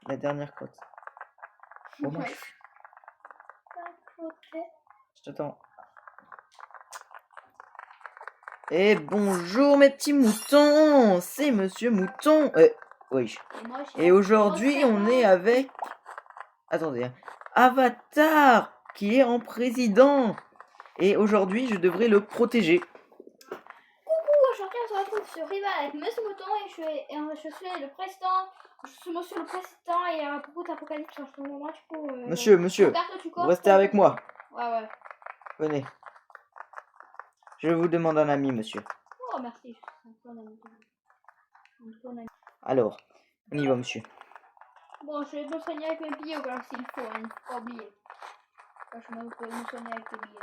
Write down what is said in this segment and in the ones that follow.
La dernière crotte. Bon, moi, Ouais. je t'attends. Eh bonjour mes petits moutons, c'est Monsieur Mouton. Oui. Et aujourd'hui on est avec... Attendez. Avatar qui est en président. Et aujourd'hui je devrais le protéger. Coucou, aujourd'hui on se retrouve sur Rival avec Monsieur Mouton et je suis le président. Je suis Monsieur le président et il y a beaucoup d'apocalypse en ce moment. Du coup, Monsieur, vous restez avec moi. Ouais. Venez. Je vous demande un ami, monsieur. Oh merci, je suis un peu un ami. Alors, on y va, monsieur. Bon, je vais me soigner avec mes billets ou alors s'il faut, hein, il faut pas oublier. Franchement, vous pouvez me soigner avec les billets.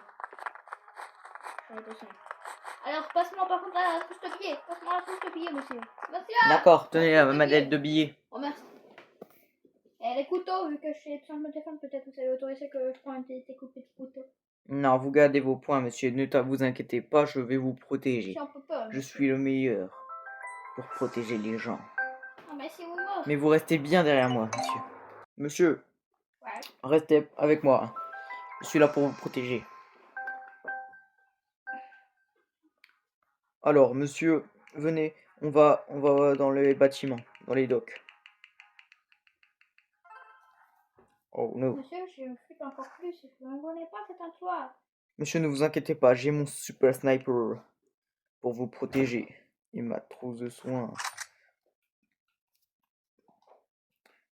Fais attention. Alors, passe-moi par contre la trousse de billets. Passe-moi la trousse de billets, monsieur. Monsieur! D'accord, tenez ma dette de billets. Oh, merci. Et les couteaux, vu que je suis besoin de me défendre, peut-être vous savez autoriser que je prenne tes petits couteaux. Non, vous gardez vos points, monsieur. Ne vous inquiétez pas, je vais vous protéger. Si on peut pas, je suis le meilleur pour protéger les gens. Ah, mais si vous meurez. Mais vous restez bien derrière moi, monsieur. Monsieur, Ouais. restez avec moi. Je suis là pour vous protéger. Alors, monsieur, venez. On va dans les bâtiments, dans les docks. Oh non. Monsieur, je me flippe encore plus. Je ne connais pas cet endroit. Monsieur, ne vous inquiétez pas, j'ai mon super sniper pour vous protéger. Et ma trousse de soins.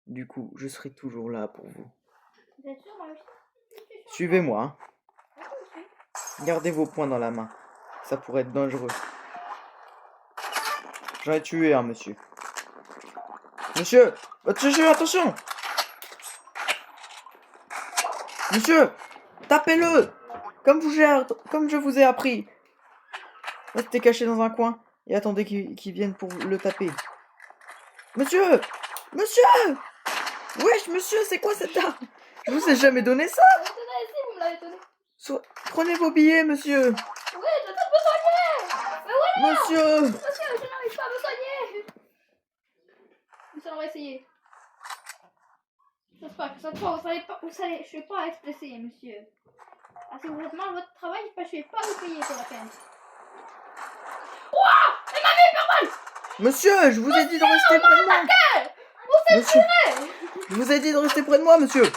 Du coup, je serai toujours là pour vous. Vous êtes sûr, moi aussi? Suivez-moi. Hein. Gardez vos poings dans la main. Ça pourrait être dangereux. J'en ai tué un, monsieur. Monsieur, attention. Monsieur, tapez-le. Comme je vous ai appris. Restez caché dans un coin et attendez qu'ils viennent pour le taper. Monsieur, wesh, monsieur, c'est quoi cette arme? Je vous ai jamais donné ça. Vous me l'avez donné. Prenez vos billets, monsieur. Oui, je dois me soigner. Mais voilà. Monsieur, je n'arrive pas à me soigner. Monsieur, on va essayer. J'espère que cette fois, je vais pas être blessé, monsieur. Ah, si vous faites mal votre travail, je vais pas vous payer pour la peine. Ouah! Elle m'a mis hyper mal! Monsieur, je vous ai dit de rester près de moi. Monsieur, je vous ai dit de rester près de moi, monsieur.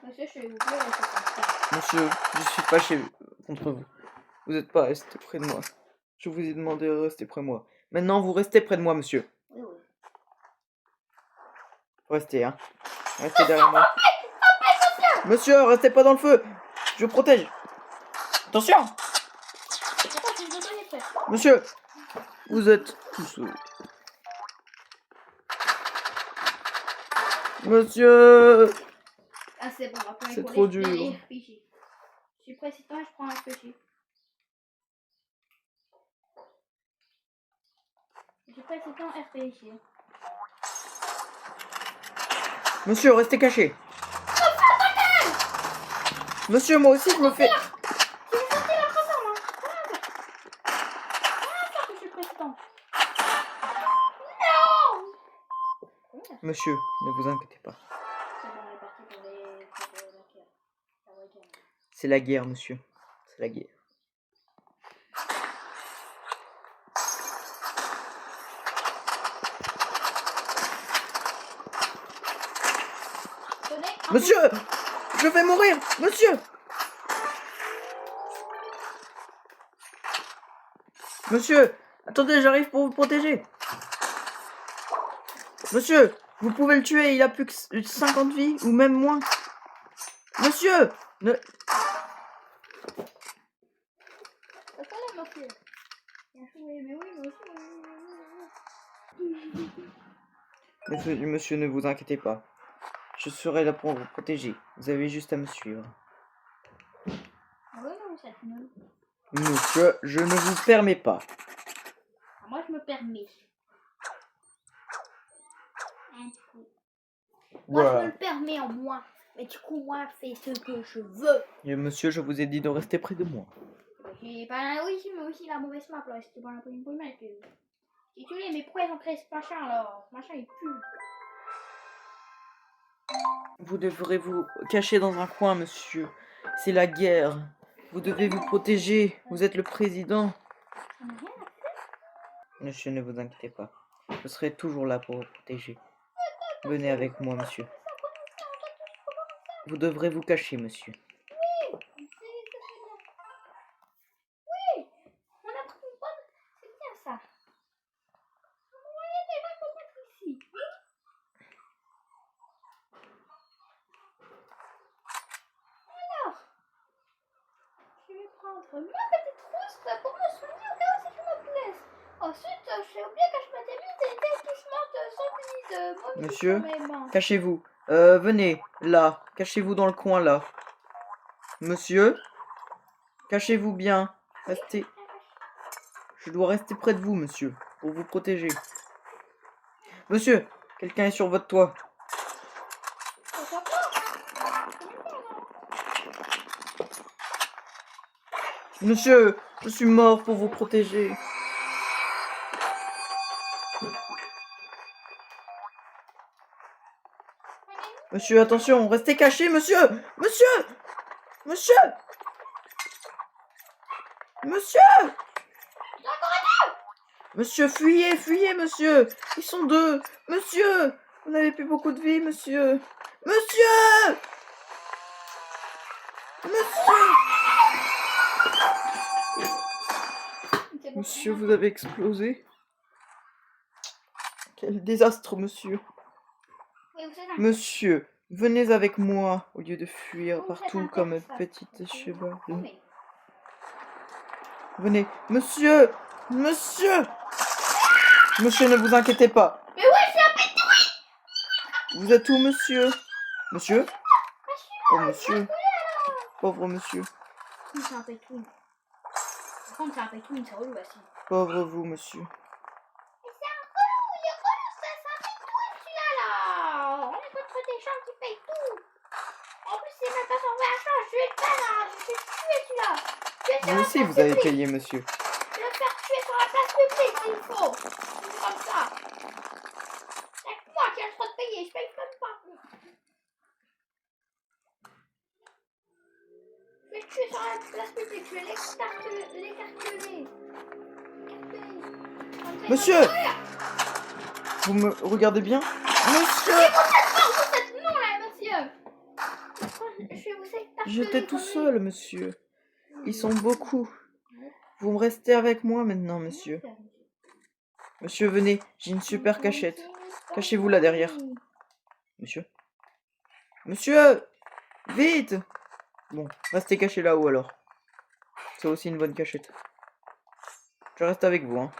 Monsieur, je vais vous plaire. Monsieur, je suis fâché contre vous. Vous n'êtes pas resté près de moi. Je vous ai demandé de rester près de moi. Maintenant, vous restez près de moi, monsieur. Oui. Restez, hein. Restez derrière moi. Monsieur, restez pas dans le feu. Je protège. Attention. Monsieur, vous êtes tout seul. Monsieur. Ah, c'est bon, après, c'est trop dur. Je suis président et je prends un péché. Je suis président RPG. Monsieur, restez caché. Monsieur, moi aussi, je me fais... Tu veux sortir la phrase, moi? Voilà que je suis président. Non! Monsieur, ne vous inquiétez pas. C'est bon, on est parti pour la guerre. C'est la guerre, monsieur. C'est la guerre. Monsieur, je vais mourir, monsieur. Monsieur, attendez, j'arrive pour vous protéger. Monsieur, vous pouvez le tuer, il a plus que 50 vies, ou même moins. Monsieur, ne... Monsieur, ne vous inquiétez pas. Je serai là pour vous protéger. Vous avez juste à me suivre. Monsieur, je ne vous permets pas. Moi, je me permets. Moi, je me le permets en moi. Mais du coup, moi, je fais ce que je veux. Et monsieur, je vous ai dit de rester près de moi. J'ai pas oui, mais aussi la mauvaise map, là. C'était pas la bonne map. Et tu sais, mais pourquoi ils ont créé ce machin, alors? Ce machin, il pue. Vous devrez vous cacher dans un coin, monsieur. C'est la guerre. Vous devez vous protéger. Vous êtes le président. Ça n'a rien à faire. Monsieur, ne vous inquiétez pas. Je serai toujours là pour vous protéger. Venez avec moi, monsieur. Vous devrez vous cacher, monsieur. Oui, oui, on a pris une bonne. C'est bien ça. On va y aller, va qu'on mettre ici. Alors, je vais prendre ma petite trousse pour me soigner au cas où si je me blesse. Ensuite, j'ai oublié que je m'étais mis des déguisements de zombies de Monsieur, sur mes mains. cachez-vous. Venez, là. Cachez-vous dans le coin, là. Monsieur, cachez-vous bien. Restez. Je dois rester près de vous, monsieur, pour vous protéger. Monsieur, quelqu'un est sur votre toit. Pourquoi pas? Monsieur, je suis mort pour vous protéger. Monsieur, attention, restez caché, monsieur. Monsieur, monsieur, monsieur. Monsieur, fuyez, fuyez, monsieur. Ils sont deux. Monsieur, vous n'avez plus beaucoup de vie, monsieur. Monsieur, monsieur. Monsieur, vous avez explosé. Quel désastre, monsieur. Oui, vous êtes un Monsieur, venez avec moi au lieu de fuir Vous êtes partout un comme un Texas. petit cheval. Oui. Venez, monsieur, monsieur. Monsieur, ne vous inquiétez pas. Mais oui, c'est un pétou. Vous êtes où, monsieur? Monsieur? Oh, monsieur. Pauvre monsieur. C'est un pétou. Par contre, c'est un pétou, c'est relou aussi. Pauvre vous, monsieur. Mais c'est un relou, il est relou, c'est un pétou celui-là là. On est contre des gens qui payent tout. En plus, c'est même pas son vrai achat. Je vais le faire là. Je vais tuer celui-là. Vous aussi, vous avez payé, monsieur. Je vais le faire tuer sur la place publique s'il faut. C'est comme ça. C'est moi qui ai le droit de payer, je paye même pas. Je vais le tuer sur la place publique, je vais l'écarteler. Monsieur! Vous me regardez bien? Monsieur! Vous êtes non là, monsieur. Je vais vous écarteler. J'étais tout seul, monsieur. Ils sont beaucoup. Vous me restez avec moi maintenant, monsieur. Monsieur, venez, j'ai une super cachette. Cachez-vous là derrière. Monsieur? Monsieur! Vite! Bon, restez caché là-haut alors. C'est aussi une bonne cachette. Je reste avec vous, hein.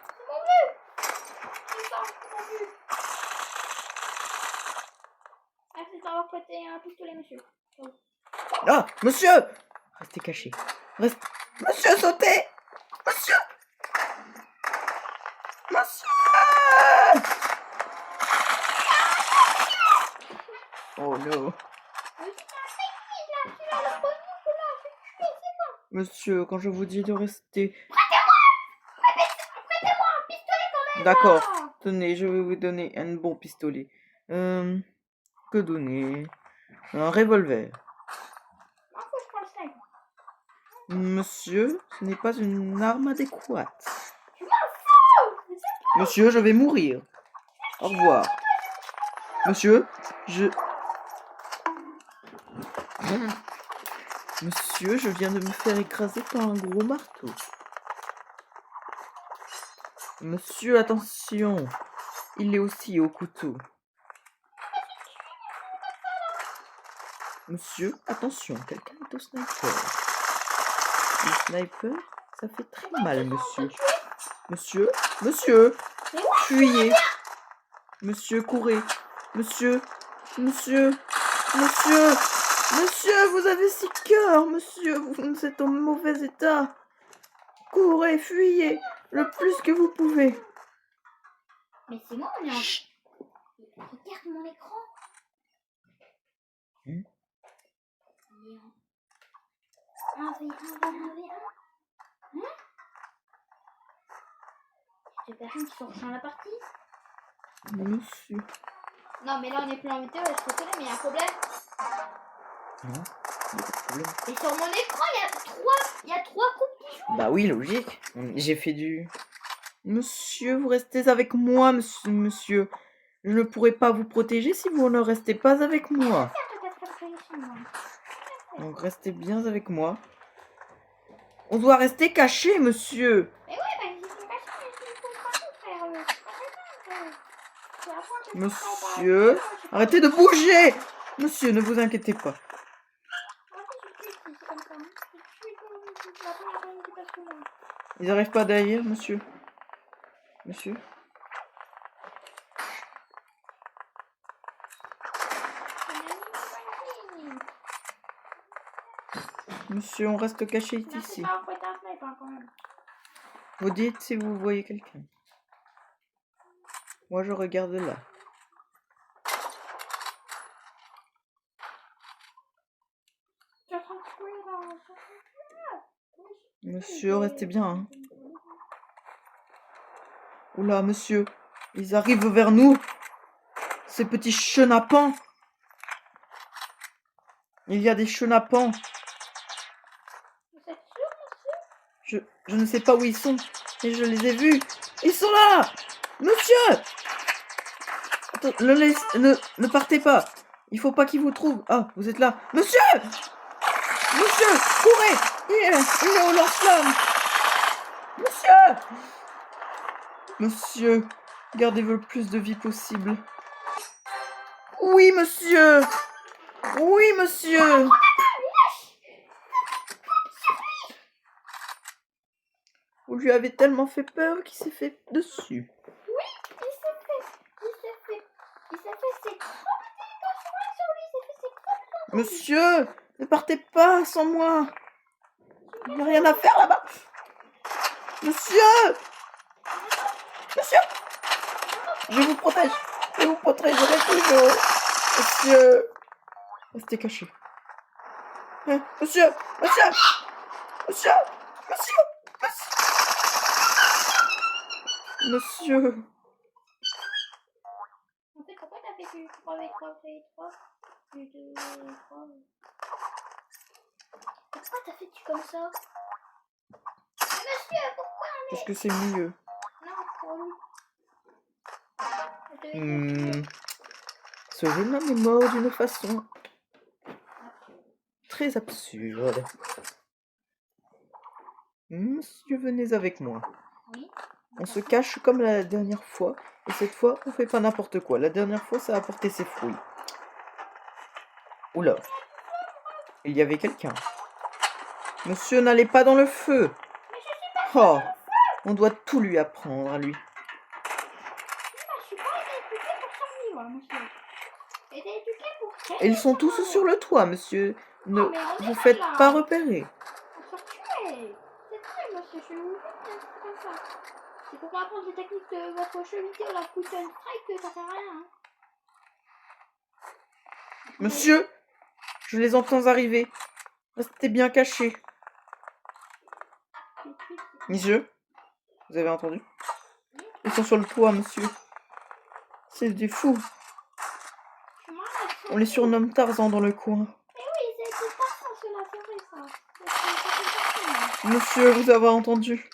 Merci d'avoir prêté un pistolet, monsieur. Ah! Monsieur! Restez caché. Reste... Monsieur, sautez! Monsieur! Monsieur! Oh non. Monsieur, quand je vous dis de rester... Prêtez-moi un pistolet quand même. D'accord. Là. Tenez, je vais vous donner un bon pistolet. Que donner? Un revolver. Moi, faut que je prends le sniper. Monsieur, ce n'est pas une arme adéquate. Je m'en fous. Monsieur, je vais mourir. Au revoir. Monsieur, Monsieur, je viens de me faire écraser par un gros marteau. Monsieur, attention. Il est aussi au couteau. Monsieur, attention, quelqu'un est au sniper. Le sniper, ça fait très mal, monsieur. Monsieur, monsieur, fuyez. Monsieur, courez. Monsieur, vous avez 6 cœurs, monsieur, vous êtes en mauvais état. Courez, fuyez, le plus que vous pouvez. Mais c'est moi, on est en... Regarde mon écran. Un V1. Hein? Deux personnes qui sont dans la partie. Monsieur. Non, mais là, on est plus en vidéo, je suis désolée, mais il y a un problème. Non, il y a pas de problème. Et sur mon écran, il y a trois coupes qui jouent. Bah oui, logique. J'ai fait du... Monsieur, vous restez avec moi, monsieur. Je ne pourrai pas vous protéger si vous ne restez pas avec moi. Donc restez bien avec moi. On doit rester caché, monsieur. Mais ouais, bah, ils sont cachés, mais ils font pas tout, frère. Monsieur, arrêtez de bouger. Monsieur, ne vous inquiétez pas. Ils n'arrivent pas derrière, monsieur. Monsieur. Monsieur, on reste caché ici. Vous dites si vous voyez quelqu'un. Moi, je regarde là. Monsieur, restez bien. Hein. Oula, monsieur, ils arrivent vers nous. Ces petits chenapans. Il y a des chenapans. Je ne sais pas où ils sont, mais je les ai vus. Ils sont là. Monsieur. Attends, ne partez pas. Il faut pas qu'ils vous trouvent. Ah, vous êtes là. Monsieur. Monsieur, courez. Il est au lance-flamme. Monsieur. Monsieur, gardez-vous le plus de vie possible. Oui, monsieur. Oui, monsieur. Vous lui avez tellement fait peur qu'il s'est fait dessus. Oui, il s'est fait ses sur lui, il s'est fait ses Monsieur, ne partez pas sans moi. Il n'y a rien à faire là-bas. Monsieur. Monsieur. Je vous protège. Je vous protégerai toujours. Monsieur. Restez caché. Hein, monsieur. Monsieur. Monsieur. Monsieur. Monsieur. En fait, pourquoi t'as fait plus 3 avec 3 avec 3 plus 2 3 pourquoi t'as fait comme ça? Monsieur, pourquoi? Parce que c'est mieux. Non, pour lui. Ce jeune homme est mort d'une façon très absurde. Monsieur, venez avec moi. Oui. On se cache comme la dernière fois. Et cette fois, on fait pas n'importe quoi. La dernière fois, ça a apporté ses fruits. Oula. Il y avait quelqu'un. Monsieur, n'allez pas dans le feu. Oh, on doit tout lui apprendre à lui. Je suis pas éduquée pour survivre, monsieur. J'ai été éduquée pour... Et ils sont tous sur le toit, monsieur. Ne vous faites pas repérer. On se tuer. C'est vrai, monsieur, je suis obligée de comme ça. C'est pour apprendre les techniques de votre jeu vidéo, la Quick and Strike, que ça sert à rien. Hein. Monsieur, je les entends arriver. Restez bien cachés. Monsieur, vous avez entendu? Ils sont sur le toit, monsieur. C'est des fous. On les surnomme Tarzan dans le coin. Mais oui, c'est Tarzan, cela, c'est vrai, ça. Monsieur, vous avez entendu?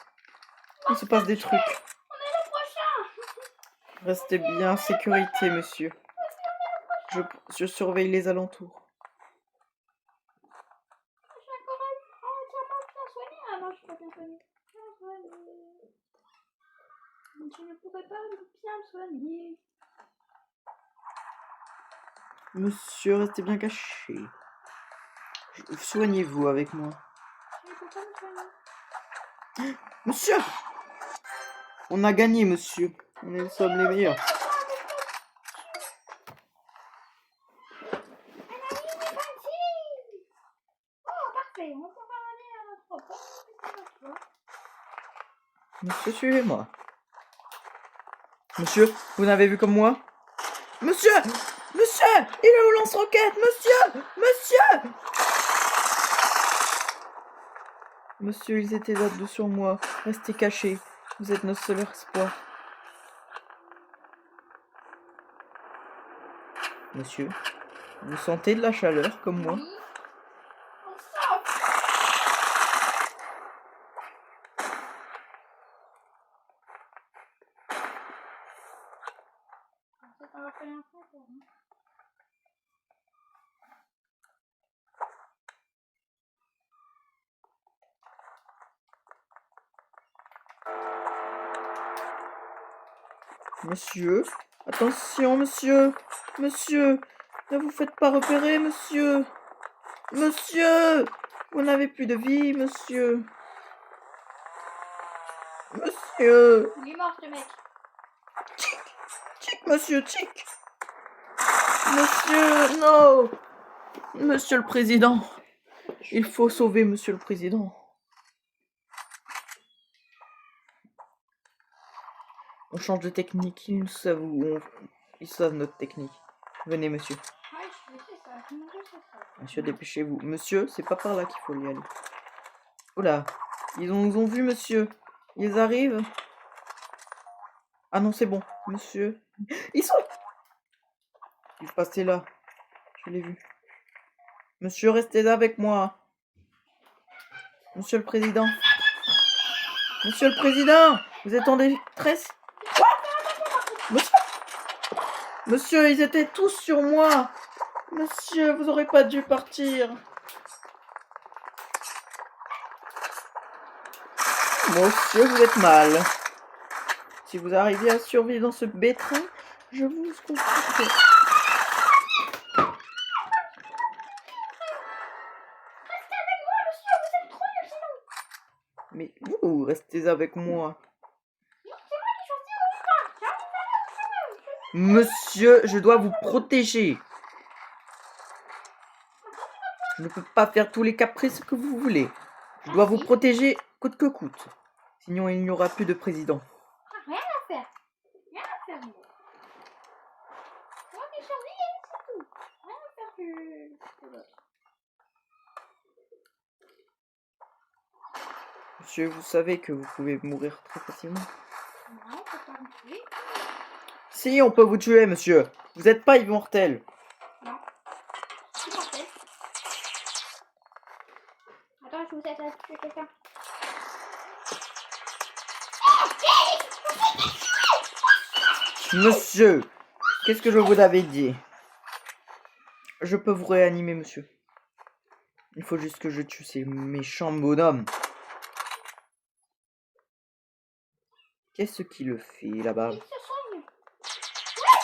Il se passe des trucs. On est le prochain. Restez bien en sécurité, monsieur. Je surveille les alentours. Je suis encore entièrement bien soignée. Ah non, je suis pas bien soignée. Je ne pourrais pas bien me soigner. Monsieur, restez bien caché. Soignez-vous avec moi. Je ne peux pas me soigner. Monsieur! On a gagné, monsieur. Nous sommes les meilleurs. Oh, parfait. On peut ramener à notre propre. Monsieur, suivez-moi. Monsieur, vous n'avez vu comme moi? Monsieur! Monsieur! Il est au lance-roquette! Monsieur! Monsieur! Monsieur, ils étaient là-dessus sur moi. Restez cachés. Vous êtes notre seul espoir. Monsieur, vous sentez de la chaleur comme moi? Oui. On sort. On va faire un peu, hein. Monsieur, attention, monsieur, monsieur, ne vous faites pas repérer, monsieur. Monsieur, vous n'avez plus de vie, monsieur. Monsieur, Il est mort ce mec. tchic, monsieur, tchic. Monsieur, non. Monsieur le Président, il faut sauver Monsieur le Président. On change de technique, ils savent notre technique. Venez, monsieur. Ouais, je sais ça. Je sais ça. Monsieur, dépêchez-vous. Monsieur, c'est pas par là qu'il faut y aller. Oula, nous ont vus, monsieur. Ils arrivent. Ah non, c'est bon, monsieur. Ils sont... Ils passaient là. Je l'ai vu. Monsieur, restez là avec moi. Monsieur le Président. Monsieur le Président, vous êtes en détresse? Monsieur, monsieur, ils étaient tous sur moi. Monsieur, vous aurez pas dû partir. Monsieur, vous êtes mal. Si vous arriviez à survivre dans ce bétrain, je vous conserverai. Restez avec moi, monsieur. Vous êtes trop nul sinon. Mais vous, restez avec moi. Non, c'est moi qui choisis où on va. J'ai envie d'aller où je veux. Monsieur, je dois vous protéger. Je ne peux pas faire tous les caprices que vous voulez. Je dois vous protéger coûte que coûte. Sinon, il n'y aura plus de président. Rien à faire. Rien à faire, moi. Moi, qui surveille, c'est tout. Rien à faire que l'autre. Monsieur, vous savez que vous pouvez mourir très facilement. Non, on peut pas me tuer. Si, on peut vous tuer, monsieur. Vous n'êtes pas immortel. Non. C'est parfait. Attends, je vous aide à tuer quelqu'un. Monsieur, qu'est-ce que je vous avais dit? Je peux vous réanimer, monsieur. Il faut juste que je tue ces méchants bonhommes. Qu'est-ce qui le fait là-bas? Il se soigne. Ouais.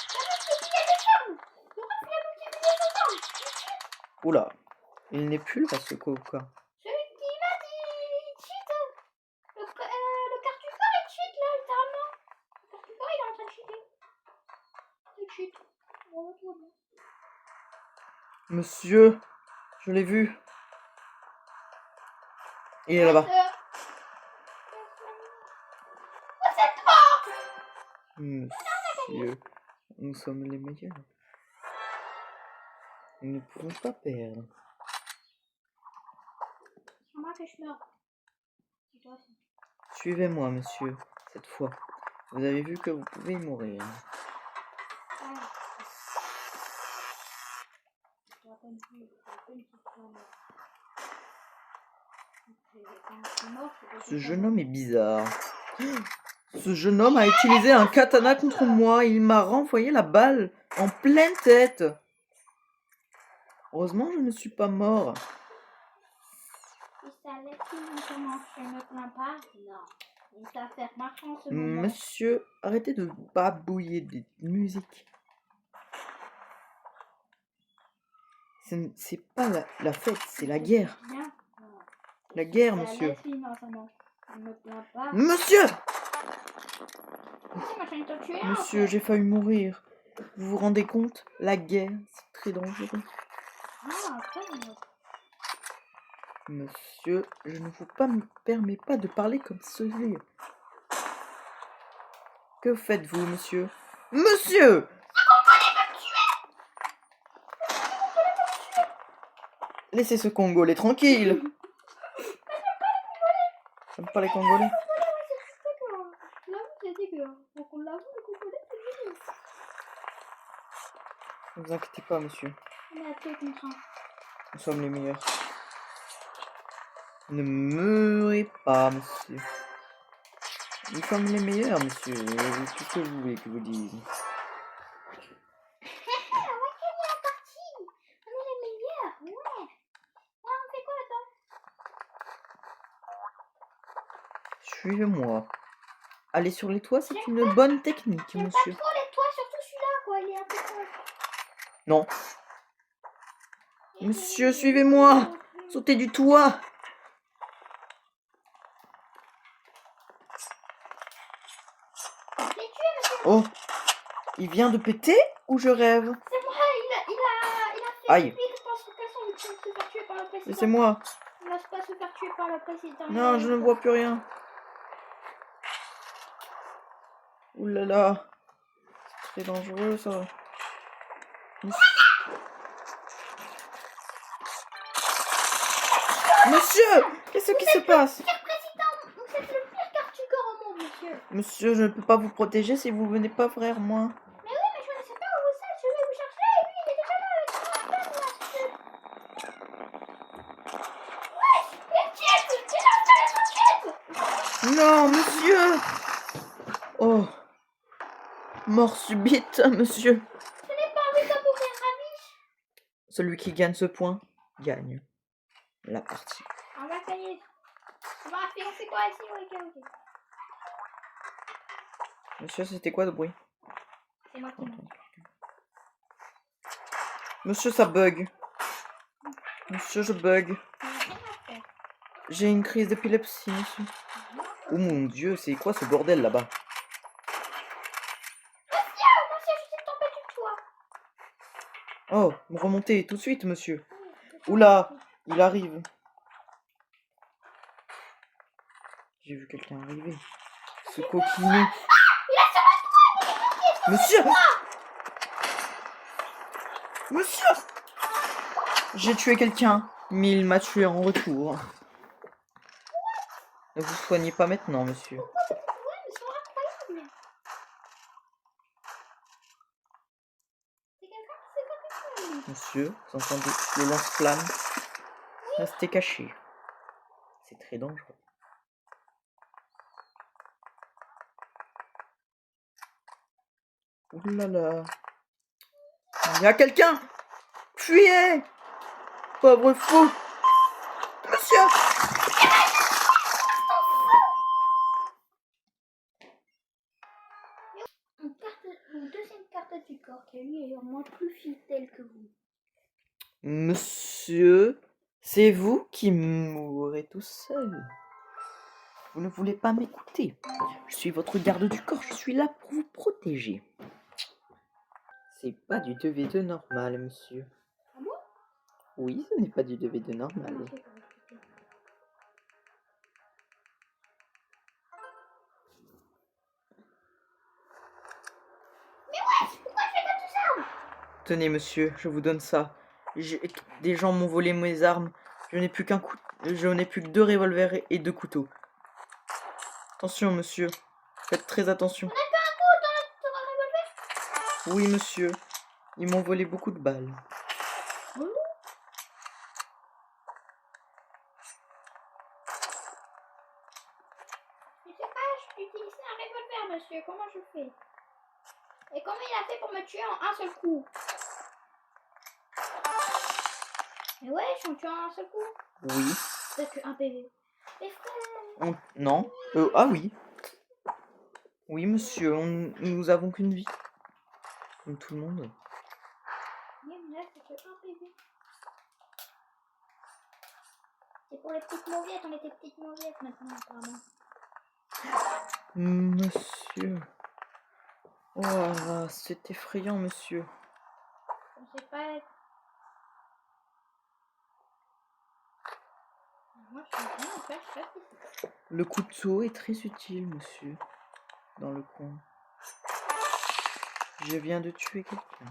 Ça veut dire qu'il y a des charmes. Le reste, il a multiplié ses charmes. Oula, il n'est plus là, ce coca. Celui qui m'a dit cheat. Le cartufeur, il cheat là, littéralement. Le cartufeur, il est en train de cheater. Il cheat. Bon, tout va bien. Monsieur, je l'ai vu. Il est là-bas. Vous êtes mort. Monsieur, nous sommes les meilleurs. Nous ne pouvons pas perdre. Moi que je meurs. C'est toi aussi. Suivez-moi, monsieur, cette fois. Vous avez vu que vous pouvez mourir. Ah. J'ai à peine vu. J'ai à peine vu. Ce jeune homme est bizarre. Ce jeune homme a utilisé un katana contre moi. Il m'a renvoyé la balle en pleine tête. Heureusement, je ne suis pas mort. Il savait comment je ne me plains pas. Non. Il savait faire marcher en ce moment. Monsieur, arrêtez de babouiller des musiques. C'est pas la fête, c'est la guerre. Bien. La guerre, monsieur. Je ne me plains pas. Monsieur! Si, ma chaîne t'a tué, Monsieur, j'ai failli mourir. Vous vous rendez compte? La guerre, c'est très dangereux. Ah, attends. Monsieur, je ne vous permets pas de parler comme cela. Que faites-vous, monsieur? Monsieur! Laissez ce Congolais tranquille. J'aime pas les Congolais. Ne vous inquiétez pas, monsieur. On a fait comme ça. Nous sommes les meilleurs. Ne meurez pas, monsieur. Nous sommes les meilleurs, monsieur. Qu'est-ce que vous voulez que je vous dise? On va gagner la partie. On est les meilleurs. Ouais. Ouais, on fait quoi attends? Suivez-moi. Aller sur les toits, c'est une bonne technique, J'aime pas monsieur. trop les toits, surtout celui-là, quoi. Il est un peu trop... Non. Monsieur, suivez-moi. Sautez du toit. Je l'ai tué, monsieur. Oh. Il vient de péter ou je rêve? C'est moi, il a fait Aïe. pipi, je pense que personne ne peut se faire tuer par le président. Laissez-moi. Il va pas se faire tuer par le président. Non, je ne vois plus rien. Ouh là là. C'est très dangereux, ça. Monsieur, qu'est-ce qui se passe? Monsieur le président, vous êtes le pire cartuceur au monde, monsieur. Monsieur, je ne peux pas vous protéger si vous venez pas vers moi. Mais oui, mais je ne sais pas où vous êtes. Je vais vous chercher et lui, il est déjà là avec moi. Non, monsieur. Oh. Mort subite, monsieur. Je n'ai pas envie de mourir ravi. Celui qui gagne ce point, gagne la partie. On va gagner. On va faire, c'est quoi ici? Ok. Monsieur, c'était quoi le bruit? C'est moi qui monte. Monsieur, ça bug. Monsieur, je bug. J'ai une crise d'épilepsie, monsieur. Oh mon dieu, c'est quoi ce bordel là-bas? Monsieur, je suis tombée du toit. Oh, remontez tout de suite, monsieur. Oula, il arrive. J'ai vu quelqu'un arriver. Ce coquinou. Monsieur! Monsieur! J'ai tué quelqu'un, mais il m'a tué en retour. Ne vous soignez pas maintenant, monsieur. Ouais, mais c'est incroyable. C'est quelqu'un qui s'est fait tuer. Monsieur, vous entendez le lance-flamme? Restez caché. C'est très dangereux. Ouh là là. Il y a quelqu'un! Fuyez! Pauvre fou! Monsieur! Une deuxième carte du corps qui lui est au moins plus fidèle que vous. Monsieur, c'est vous qui mourrez tout seul. Vous ne voulez pas m'écouter. Je suis votre garde du corps, je suis là pour vous protéger. C'est pas du 2v2 normal, monsieur. Ah bon? Oui, ce n'est pas du 2v2 normal. Mais ouais, pourquoi je fais pas tout ça? Tenez, monsieur, je vous donne ça. Des gens m'ont volé mes armes. Je n'ai plus que 2 revolvers et 2 couteaux. Attention, monsieur. Faites très attention. On a fait un coup dans un revolver? Oui, monsieur. Ils m'ont volé beaucoup de balles. Je sais pas, je peux utiliser un revolver, monsieur. Comment je fais? Et comment il a fait pour me tuer en un seul coup? Mais ouais, je suis tué en un seul coup. Oui. C'est que un PV. Mais frère. Non. Ah oui. Oui, monsieur, nous avons qu'une vie. Comme tout le monde. Mais là, c'est que un PV. C'est pour les petites mauviettes, on était petites mauviettes maintenant, apparemment. Monsieur. Oh là, c'est effrayant, monsieur. Je sais pas. Moi, je suis rien en fait, je sais pas ce que c'est. Le couteau est très utile, monsieur. Dans le coin. Je viens de tuer quelqu'un.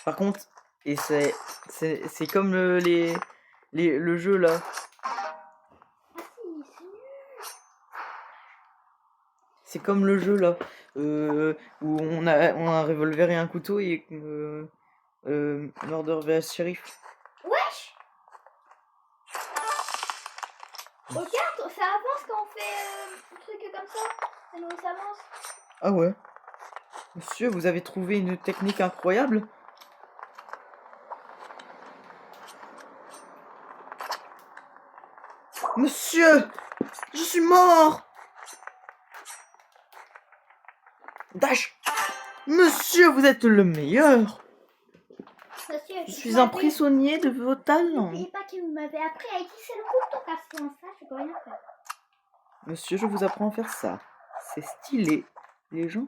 Par contre, et c'est comme le jeu là. Ah si, c'est nul. C'est comme le jeu là, où on a un revolver et un couteau et Murder vs Sheriff. Wesh! Regarde, ça avance quand on fait un truc comme ça. Ça avance. Ah ouais. Monsieur, vous avez trouvé une technique incroyable. Monsieur, je suis mort. Dash. Monsieur, vous êtes le meilleur. Monsieur, Je suis un prisonnier de vos talents. N'oubliez pas que vous m'avez appris à utiliser le couteau, car sans ça, je peux rien faire. Monsieur, je vous apprends à faire ça. C'est stylé. Les gens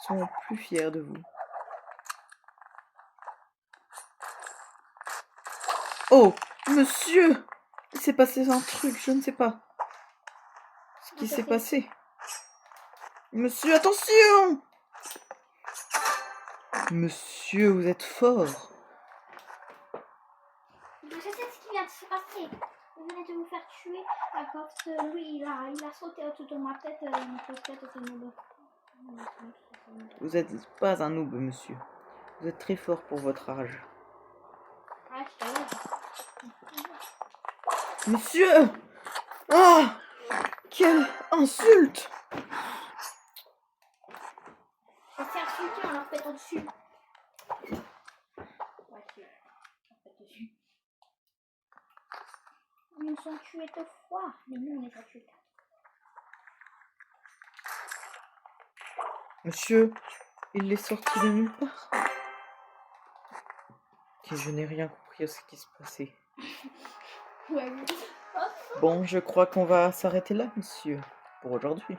sont plus fiers de vous. Oh, monsieur! Il s'est passé un truc, je ne sais pas. Ce qui s'est passé. Monsieur, attention! Monsieur, vous êtes fort. Je sais ce qui vient de se passer. Vous venez de vous faire tuer à cause que lui, il a sauté au-dessus de ma tête. Ma tête était noob. Vous n'êtes pas un noob, monsieur. Vous êtes très fort pour votre âge. Ah, je sais. Monsieur! Oh! Quelle insulte! Je vais faire insulter en leur pétant dessus. Ils nous ont tués 2 fois, mais nous on les a tués 4. Monsieur, il est sorti de nulle part. Que je n'ai rien compris à ce qui se passait. Ouais, Bon, je crois qu'on va s'arrêter là, monsieur, pour aujourd'hui.